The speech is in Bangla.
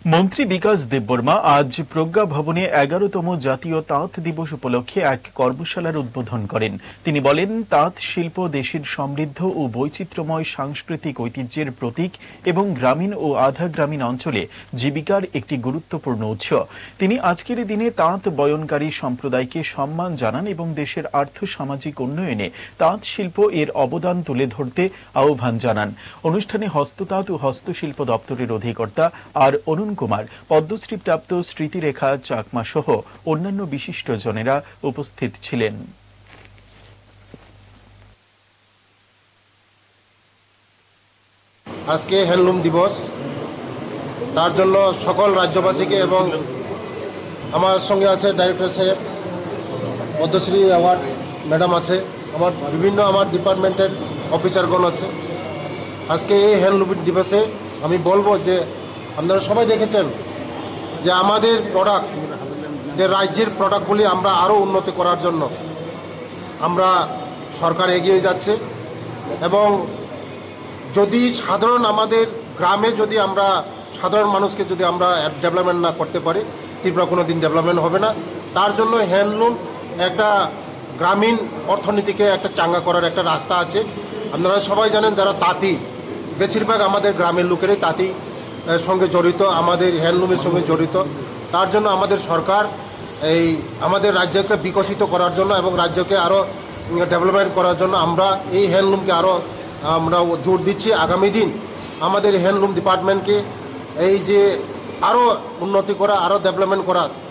মন্ত্রী বিকাশ দেববর্মা আজ প্রজ্ঞা ভবনে 11তম জাতীয় তাঁত দিবস উপলক্ষে এক কর্মশালার উদ্বোধন করেন। তিনি বলেন, তাঁত শিল্প দেশের সমৃদ্ধ ও বৈচিত্র্যময় সাংস্কৃতিক ঐতিহ্যের প্রতীক এবং গ্রামীণ ও আধা গ্রামীণ অঞ্চলে জীবিকার একটি গুরুত্বপূর্ণ উৎস। তিনি আজকের দিনে তাঁত বয়নকারী সম্প্রদায়কে সম্মান জানান এবং দেশের আর্থ-সামাজিক উন্নয়নে তাঁত শিল্প এর অবদান তুলে ধরতে আহ্বান জানান। অনুষ্ঠানে হস্ততাঁত ও হস্তশিল্প দপ্তরের অধিকর্তা আর অনুন কুমার, পদ্মশ্রীপ্রাপ্ত স্মৃতিরেখা চাকমা সহ অন্যান্য বিশিষ্টজনেরা উপস্থিত ছিলেন। আজকে হ্যান্ডলুম দিবস, তার জন্য সকল রাজ্যবাসীকে এবং আমার সঙ্গে আছে ডাইরেক্টর সাহেব, পদ্মশ্রী অ্যাওয়ার্ড ম্যাডাম আছে, আমার ডিপার্টমেন্টের অফিসারগণ আছে। আজকে এই হ্যান্ডলুম দিবসে আমি বলবো যে আপনারা সবাই দেখেছেন যে আমাদের প্রোডাক্ট, যে রাজ্যের প্রোডাক্টগুলি আমরা আরও উন্নতি করার জন্য আমরা সরকার এগিয়ে যাচ্ছে। এবং যদি আমাদের গ্রামে যদি আমরা সাধারণ মানুষকে যদি আমরা ডেভেলপমেন্ট না করতে পারি, ত্রিপুরা কোনো দিন ডেভেলপমেন্ট হবে না। তার জন্য হ্যান্ডলুম একটা গ্রামীণ অর্থনীতিকে একটা চাঙ্গা করার একটা রাস্তা আছে। আপনারা সবাই জানেন, যারা তাঁতি, বেশিরভাগ আমাদের গ্রামের লোকেরাই তাঁতি সঙ্গে জড়িত, আমাদের হ্যান্ডলুমের সঙ্গে জড়িত। তার জন্য আমাদের সরকার আমাদের রাজ্যকে বিকশিত করার জন্য এবং রাজ্যকে আরও ডেভেলপমেন্ট করার জন্য আমরা এই হ্যান্ডলুমকে আরও আমরা জোর দিচ্ছি। আগামী দিন আমাদের হ্যান্ডলুম ডিপার্টমেন্টকে আরও উন্নতি করা, আরও ডেভেলপমেন্ট করা